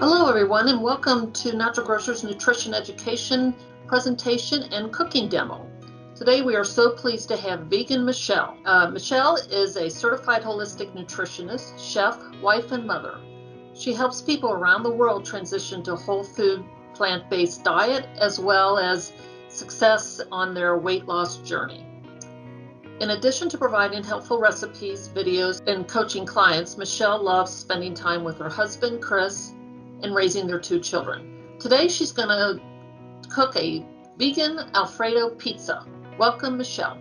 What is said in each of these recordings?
Hello everyone and welcome to Natural Grocers Nutrition Education presentation and cooking demo. Today we are so pleased to have Vegan Michele. Michele is a certified holistic nutritionist, chef, wife, and mother. She helps people around the world transition to whole food, plant-based diet, as well as success on their weight loss journey. In addition to providing helpful recipes, videos, and coaching clients, Michele loves spending time with her husband, Chris, and raising their 2 children. Today, she's going to cook a vegan Alfredo pizza. Welcome, Michele.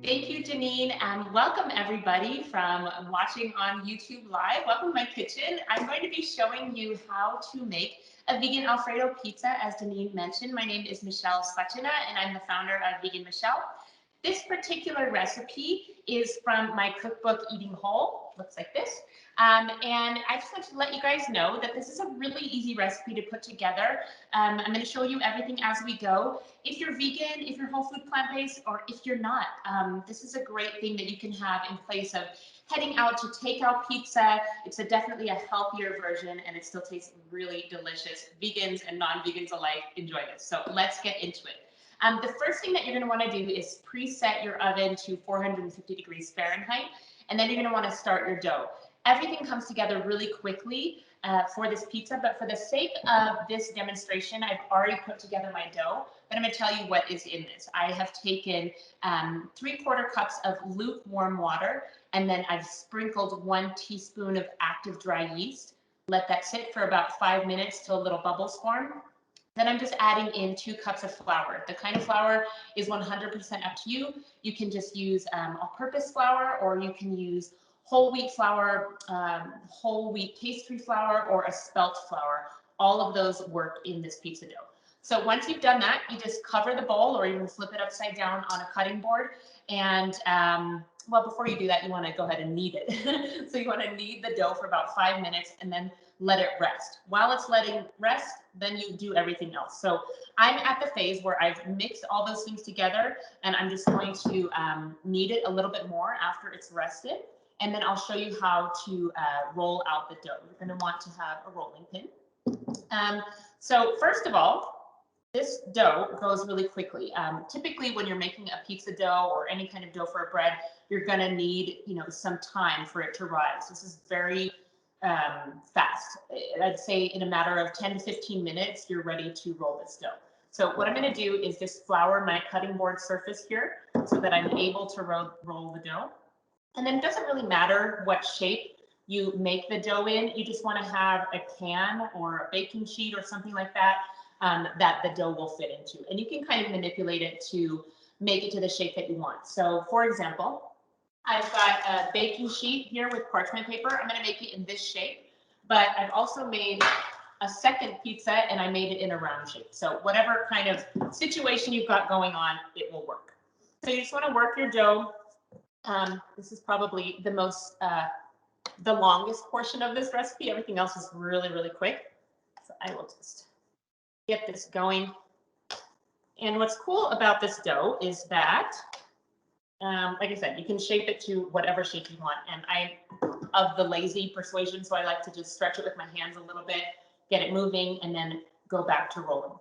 Thank you, Janine, and welcome everybody from watching on YouTube Live. Welcome to my kitchen. I'm going to be showing you how to make a vegan Alfredo pizza, as Janine mentioned. My name is Michele Swaczyna, and I'm the founder of Vegan Michele. This particular recipe is from my cookbook, Eating Whole. Looks like this. And I just want to let you guys know that this is a really easy recipe to put together. I'm going to show you everything as we go. If you're vegan, if you're whole food plant-based, or if you're not, this is a great thing that you can have in place of heading out to takeout pizza. It's definitely a healthier version, and it still tastes really delicious. Vegans and non-vegans alike enjoy this. So let's get into it. The first thing that you're going to want to do is preset your oven to 450 degrees Fahrenheit, and then you're going to want to start your dough. Everything comes together really quickly for this pizza, but for the sake of this demonstration, I've already put together my dough, but I'm going to tell you what is in this. I have taken 3/4 cups of lukewarm water, and then I've sprinkled 1 teaspoon of active dry yeast. Let that sit for about 5 minutes till little bubbles form. Then I'm just adding in 2 cups of flour. The kind of flour is 100% up to you. You can just use all-purpose flour, or you can use whole wheat flour, whole wheat pastry flour, or a spelt flour. All of those work in this pizza dough. So once you've done that, you just cover the bowl, or even flip it upside down on a cutting board. And well, before you do that, you want to go ahead and knead it. So you want to knead the dough for about 5 minutes and then let it rest. While it's letting rest, then you do everything else. So I'm at the phase where I've mixed all those things together, and I'm just going to knead it a little bit more after it's rested. And then I'll show you how to roll out the dough. You're going to want to have a rolling pin. So first of all, this dough goes really quickly. Typically, when you're making a pizza dough or any kind of dough for a bread, you're going to need, some time for it to rise. This is very fast. I'd say in a matter of 10 to 15 minutes, you're ready to roll this dough. So what I'm going to do is just flour my cutting board surface here so that I'm able to roll the dough. And then it doesn't really matter what shape you make the dough in. You just want to have a pan or a baking sheet or something like that that the dough will fit into. And you can kind of manipulate it to make it to the shape that you want. So for example, I've got a baking sheet here with parchment paper. I'm going to make it in this shape, but I've also made a second pizza, and I made it in a round shape. So whatever kind of situation you've got going on, it will work. So you just want to work your dough. This is probably the longest portion of this recipe. Everything else is really, really quick. So I will just get this going. And what's cool about this dough is that, like I said, you can shape it to whatever shape you want. And I'm of the lazy persuasion, so I like to just stretch it with my hands a little bit, get it moving, and then go back to rolling.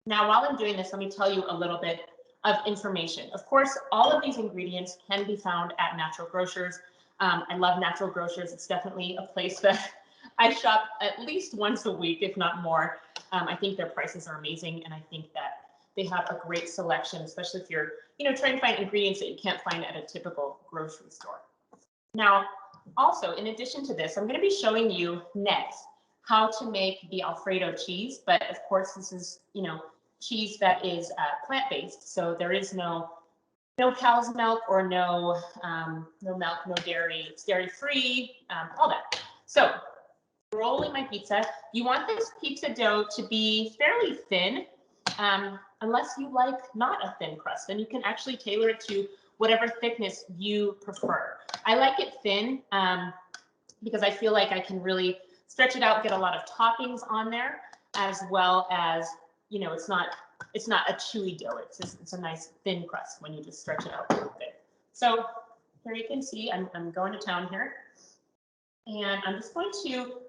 Now, while I'm doing this, let me tell you a little bit of information. Of course, all of these ingredients can be found at Natural Grocers. I love Natural Grocers. It's definitely a place that I shop at least once a week, if not more. I think their prices are amazing, and I think that they have a great selection, especially if you're, trying to find ingredients that you can't find at a typical grocery store. Now, also, in addition to this, I'm going to be showing you next how to make the Alfredo cheese. But of course, this is, cheese that is plant-based, so there is no cow's milk or no milk, no dairy. It's dairy-free, all that. So rolling my pizza, you want this pizza dough to be fairly thin, unless you like not a thin crust. Then you can actually tailor it to whatever thickness you prefer. I like it thin because I feel like I can really stretch it out, get a lot of toppings on there, as well as, it's not a chewy dough. It's a nice thin crust when you just stretch it out a little bit. So here you can see I'm going to town here, and I'm just going to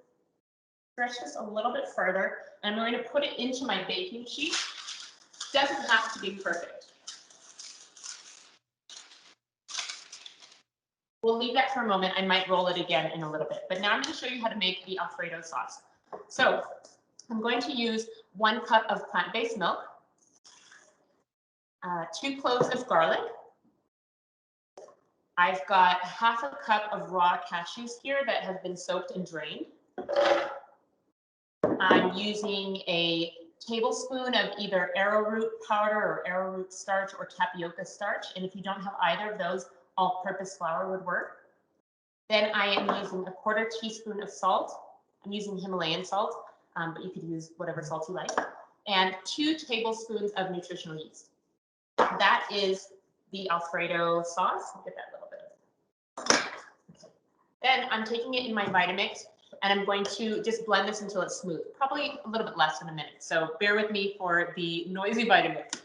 stretch this a little bit further. And I'm going to put it into my baking sheet. Doesn't have to be perfect. We'll leave that for a moment. I might roll it again in a little bit. But now I'm going to show you how to make the Alfredo sauce. So I'm going to use 1 cup of plant-based milk, 2 cloves of garlic. I've got half a cup of raw cashews here that have been soaked and drained. I'm using a tablespoon of either arrowroot powder or arrowroot starch or tapioca starch. And if you don't have either of those, all-purpose flour would work. Then I am using a 1/4 teaspoon of salt. I'm using Himalayan salt, but you could use whatever salt you like. And 2 tablespoons of nutritional yeast. That is the Alfredo sauce. Get that little bit of it. Then I'm taking it in my Vitamix, and I'm going to just blend this until it's smooth, probably a little bit less than a minute. So bear with me for the noisy Vitamix.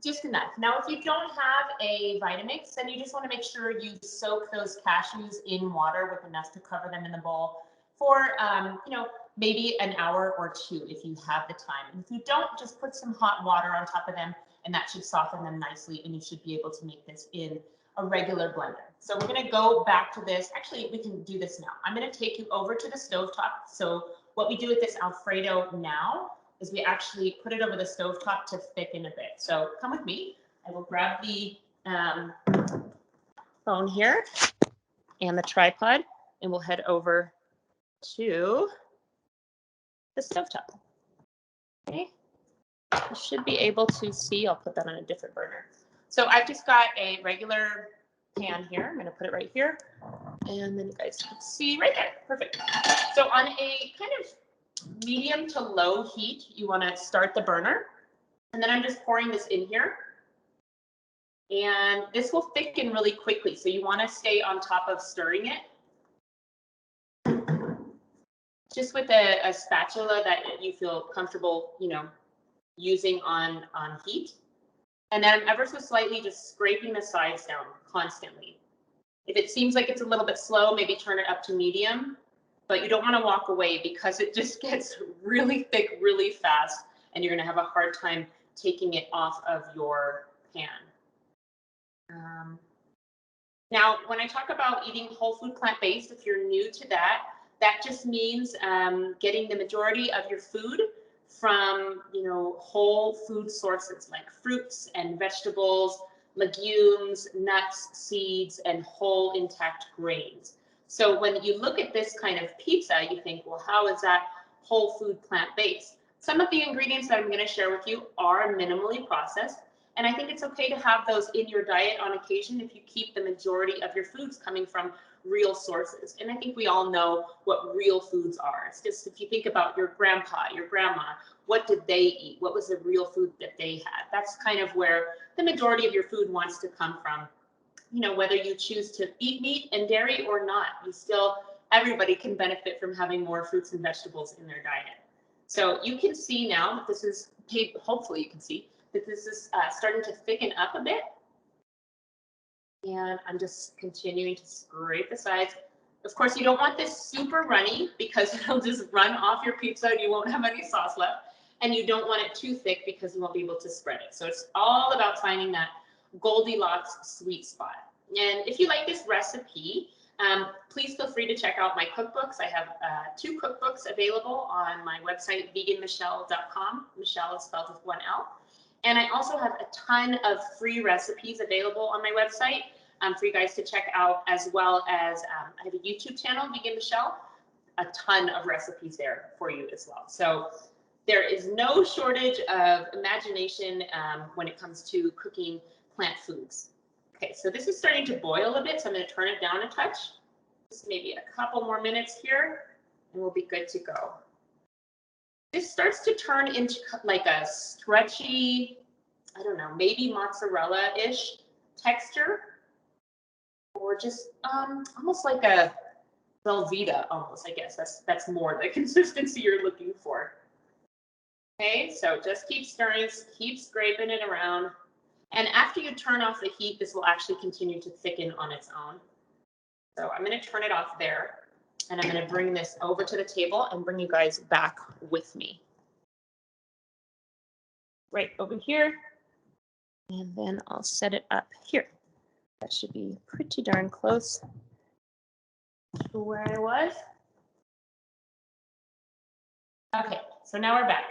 Just enough. Now, if you don't have a Vitamix, then you just want to make sure you soak those cashews in water with enough to cover them in the bowl for, maybe an hour or 2 if you have the time. And if you don't, just put some hot water on top of them, and that should soften them nicely, and you should be able to make this in a regular blender. So we're going to go back to this. Actually, we can do this now. I'm going to take you over to the stovetop. So what we do with this Alfredo now is we actually put it over the stovetop to thicken a bit. So come with me. I will grab the phone here and the tripod, and we'll head over to the stovetop. Okay. You should be able to see. I'll put that on a different burner. So I've just got a regular pan here. I'm going to put it right here, and then you guys can see right there. Perfect. So on a kind of medium to low heat, you want to start the burner, and then I'm just pouring this in here, and this will thicken really quickly, so you want to stay on top of stirring it just with a spatula that you feel comfortable using on heat. And then I'm ever so slightly just scraping the sides down constantly. If it seems like it's a little bit slow, maybe turn it up to medium. But you don't want to walk away because it just gets really thick really fast, and you're going to have a hard time taking it off of your pan. Now, when I talk about eating whole food plant-based, if you're new to that, that just means getting the majority of your food from whole food sources like fruits and vegetables, legumes, nuts, seeds, and whole intact grains. So when you look at this kind of pizza, you think, well, how is that whole food plant-based? Some of the ingredients that I'm going to share with you are minimally processed, and I think it's okay to have those in your diet on occasion if you keep the majority of your foods coming from real sources. And I think we all know what real foods are. It's just, if you think about your grandpa, your grandma, what did they eat? What was the real food that they had? That's kind of where the majority of your food wants to come from. Whether you choose to eat meat and dairy or not, everybody can benefit from having more fruits and vegetables in their diet. So you can see now that this is, hopefully you can see that this is starting to thicken up a bit. And I'm just continuing to scrape the sides. Of course, you don't want this super runny because it'll just run off your pizza and you won't have any sauce left. And you don't want it too thick because you won't be able to spread it. So it's all about finding that Goldilocks sweet spot. And if you like this recipe, please feel free to check out my cookbooks. I have 2 cookbooks available on my website, veganmichele.com. Michele is spelled with 1 L. And I also have a ton of free recipes available on my website for you guys to check out, as well as I have a YouTube channel, Vegan Michele, a ton of recipes there for you as well. So there is no shortage of imagination when it comes to cooking plant foods. Okay, so this is starting to boil a bit, so I'm going to turn it down a touch. Just maybe a couple more minutes here, and we'll be good to go. This starts to turn into like a stretchy, I don't know, maybe mozzarella-ish texture, or just almost like a Velveeta almost, I guess. That's more the consistency you're looking for. Okay, so just keep stirring, keep scraping it around. And after you turn off the heat, this will actually continue to thicken on its own. So I'm going to turn it off there, and I'm going to bring this over to the table and bring you guys back with me. Right over here. And then I'll set it up here. That should be pretty darn close to where I was. Okay, so now we're back.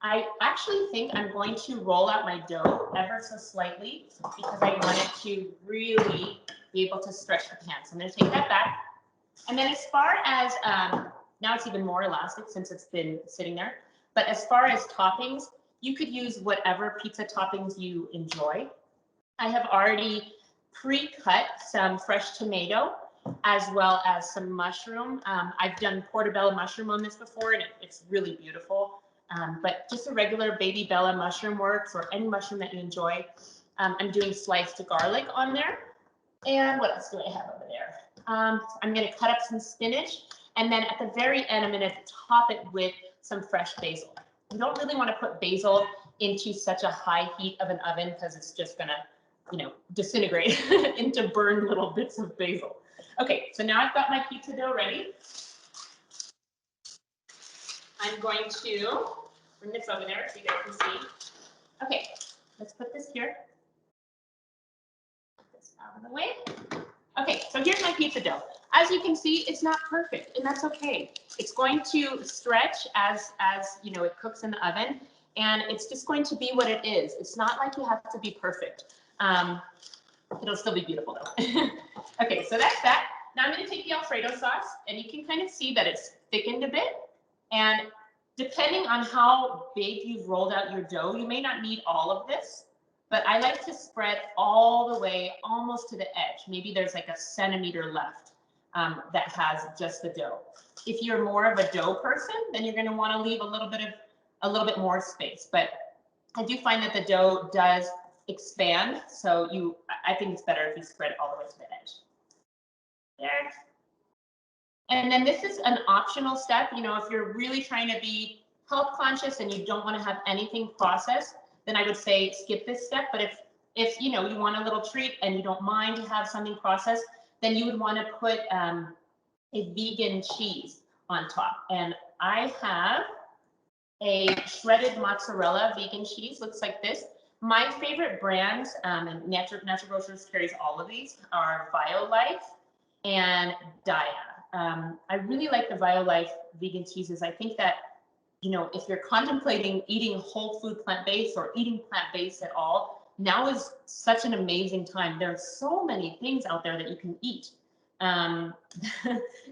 I actually think I'm going to roll out my dough ever so slightly because I want it to really be able to stretch the pan. So I'm going to take that back. And then as far as, now it's even more elastic since it's been sitting there. But as far as toppings, you could use whatever pizza toppings you enjoy. I have already pre-cut some fresh tomato as well as some mushroom. I've done portabella mushroom on this before, and it's really beautiful. But just a regular baby bella mushroom works, or any mushroom that you enjoy. I'm doing sliced garlic on there. And what else do I have over there? I'm going to cut up some spinach, and then at the very end, I'm going to top it with some fresh basil. You don't really want to put basil into such a high heat of an oven because it's just going to, you know, disintegrate into burned little bits of basil. Okay, so now I've got my pizza dough ready. I'm going to bring this over there so you guys can see. Okay, let's put this here. Put this out of the way. Okay, so here's my pizza dough. As you can see, it's not perfect, and that's okay. It's going to stretch as you know, it cooks in the oven, and it's just going to be what it is. It's not like you have to be perfect. It'll still be beautiful though. Okay, so that's that. Now I'm going to take the Alfredo sauce, and you can kind of see that it's thickened a bit. And depending on how big you've rolled out your dough, you may not need all of this. But I like to spread all the way almost to the edge. Maybe there's like a centimeter left that has just the dough. If you're more of a dough person, then you're going to want to leave a little bit more space. But I do find that the dough does expand, so I think it's better if you spread it all the way to the edge. There. And then this is an optional step. You know, if you're really trying to be health conscious and you don't want to have anything processed, then I would say skip this step. But if you know, you want a little treat and you don't mind to have something processed, then you would want to put a vegan cheese on top. And I have a shredded mozzarella vegan cheese. Looks like this. My favorite brands, and Natural Grocers carries all of these, are Violife and Daya. I really like the Violife vegan cheeses. I think that, you know, if you're contemplating eating whole food plant-based or eating plant-based at all, now is such an amazing time. There are so many things out there that you can eat.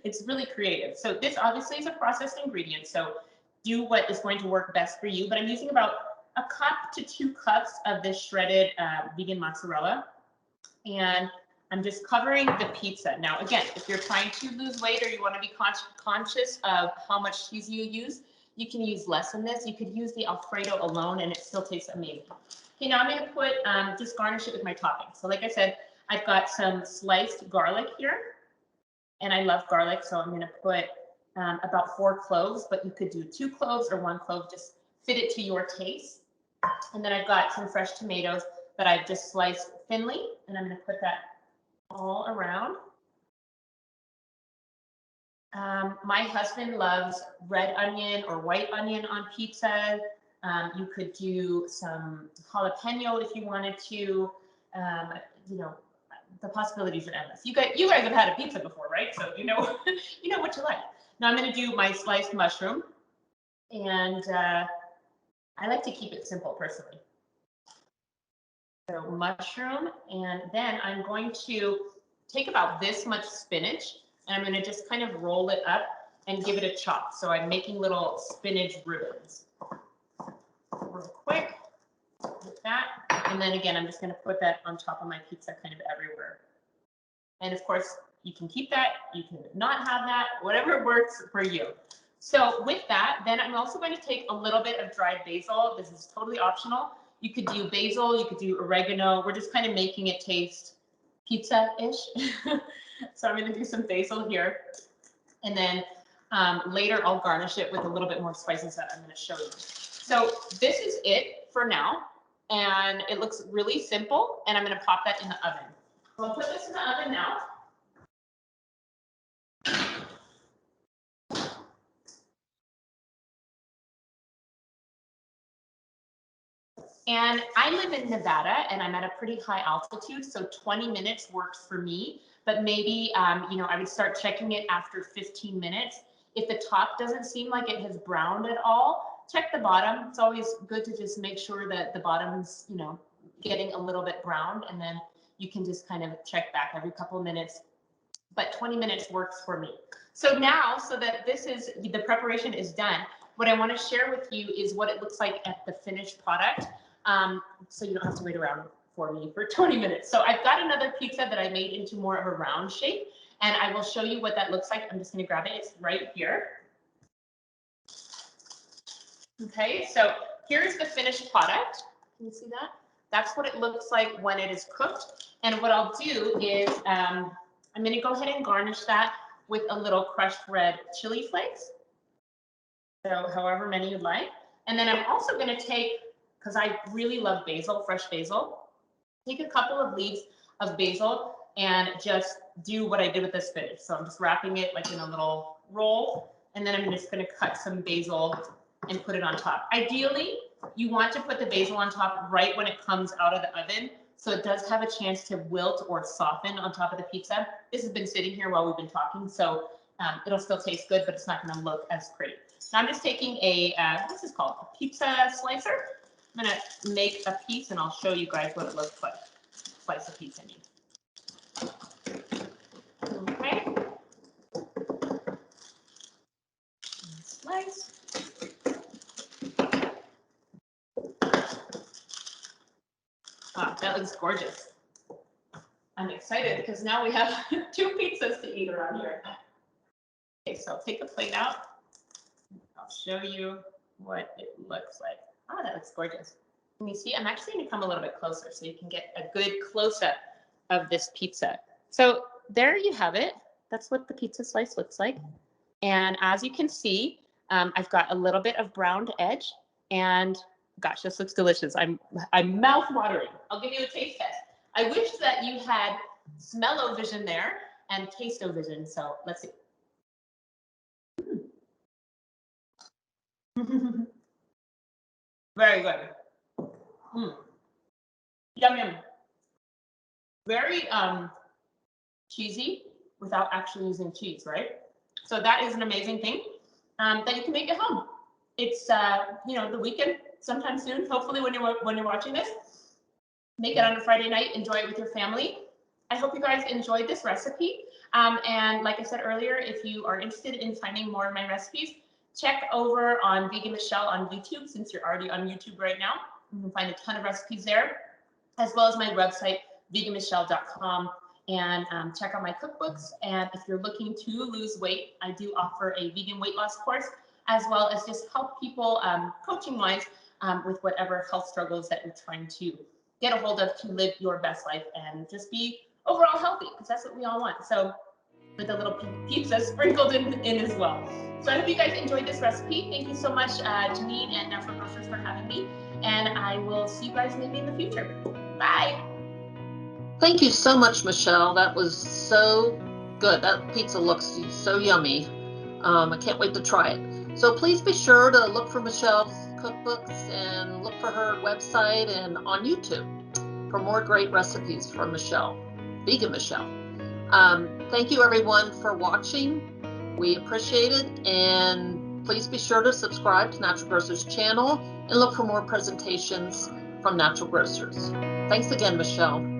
It's really creative. So this obviously is a processed ingredient. So do what is going to work best for you. But I'm using about a cup to 2 cups of this shredded vegan mozzarella. And I'm just covering the pizza. Now, again, if you're trying to lose weight or you want to be conscious of how much cheese you use, you can use less than this. You could use the Alfredo alone and it still tastes amazing. Okay, now I'm going to put, just garnish it with my toppings. So like I said, I've got some sliced garlic here. And I love garlic, so I'm going to put about 4 cloves, but you could do 2 cloves or 1 clove, just fit it to your taste. And then I've got some fresh tomatoes that I've just sliced thinly, and I'm going to put that all around. My husband loves red onion or white onion on pizza. You could do some jalapeno if you wanted to. You know, the possibilities are endless. You guys have had a pizza before, right? So you know, you know what you like. Now I'm going to do my sliced mushroom, and I like to keep it simple personally. So mushroom, and then I'm going to take about this much spinach, and I'm going to just kind of roll it up and give it a chop. So I'm making little spinach ribbons. Real quick, with that. And then again, I'm just going to put that on top of my pizza kind of everywhere. And of course, you can keep that, you can not have that, whatever works for you. So with that, then I'm also going to take a little bit of dried basil. This is totally optional. You could do basil, you could do oregano. We're just kind of making it taste pizza-ish. So I'm going to do some basil here. And then later I'll garnish it with a little bit more spices that I'm going to show you. So this is it for now. And it looks really simple. And I'm going to pop that in the oven. So I'll put this in the oven now. And I live in Nevada and I'm at a pretty high altitude, so 20 minutes works for me. But maybe, you know, I would start checking it after 15 minutes. If the top doesn't seem like it has browned at all, check the bottom. It's always good to just make sure that the bottom's, you know, getting a little bit browned, and then you can just kind of check back every couple of minutes. But 20 minutes works for me. So now, so that this is, the preparation is done, what I want to share with you is what it looks like at the finished product. So you don't have to wait around for me for 20 minutes. So I've got another pizza that I made into more of a round shape, and I will show you what that looks like. I'm just going to grab it. It's right here. Okay, so here's the finished product. Can you see that? That's what it looks like when it is cooked. And what I'll do is I'm going to go ahead and garnish that with a little crushed red chili flakes. So however many you'd like. And then I'm also going to take, because I really love basil, fresh basil, take a couple of leaves of basil and just do what I did with the spinach. So I'm just wrapping it like in a little roll, and then I'm just going to cut some basil and put it on top. Ideally, you want to put the basil on top right when it comes out of the oven, so it does have a chance to wilt or soften on top of the pizza. This has been sitting here while we've been talking, so it'll still taste good, but it's not going to look as pretty. Now I'm just taking a, what's this called? A pizza slicer. I'm going to make a piece, and I'll show you guys what it looks like. Slice a piece, I mean. Okay. Slice. Ah, that looks gorgeous. I'm excited because now we have 2 pizzas to eat around here. Okay, so I'll take the plate out. I'll show you what it looks like. Oh, that looks gorgeous. Can you see? I'm actually going to come a little bit closer so you can get a good close-up of this pizza. So there you have it. That's what the pizza slice looks like. And as you can see, I've got a little bit of browned edge, and gosh, this looks delicious. I'm mouth-watering. I'll give you a taste test. I wish that you had smell-o-vision there and taste-o-vision. So let's see. Very good. Yum, yum. Very cheesy without actually using cheese, right? So that is an amazing thing that you can make at home. It's you know, the weekend sometime soon. Hopefully, when you're watching this, make it on a Friday night. Enjoy it with your family. I hope you guys enjoyed this recipe. And like I said earlier, if you are interested in finding more of my recipes, check over on Vegan Michele on YouTube, since you're already on YouTube right now. You can find a ton of recipes there, as well as my website, veganmichele.com, and check out my cookbooks. And if you're looking to lose weight, I do offer a vegan weight loss course, as well as just help people coaching-wise with whatever health struggles that you're trying to get a hold of to live your best life and just be overall healthy, because that's what we all want. So with a little pizza sprinkled in as well. So I hope you guys enjoyed this recipe. Thank you so much, Janine and Natural Grocers, for having me. And I will see you guys maybe in the future. Bye. Thank you so much, Michele. That was so good. That pizza looks so yummy. I can't wait to try it. So please be sure to look for Michele's cookbooks and look for her website and on YouTube for more great recipes from Michele, Vegan Michele. Thank you everyone for watching. We appreciate it, and please be sure to subscribe to Natural Grocers channel and look for more presentations from Natural Grocers. Thanks again, Michele.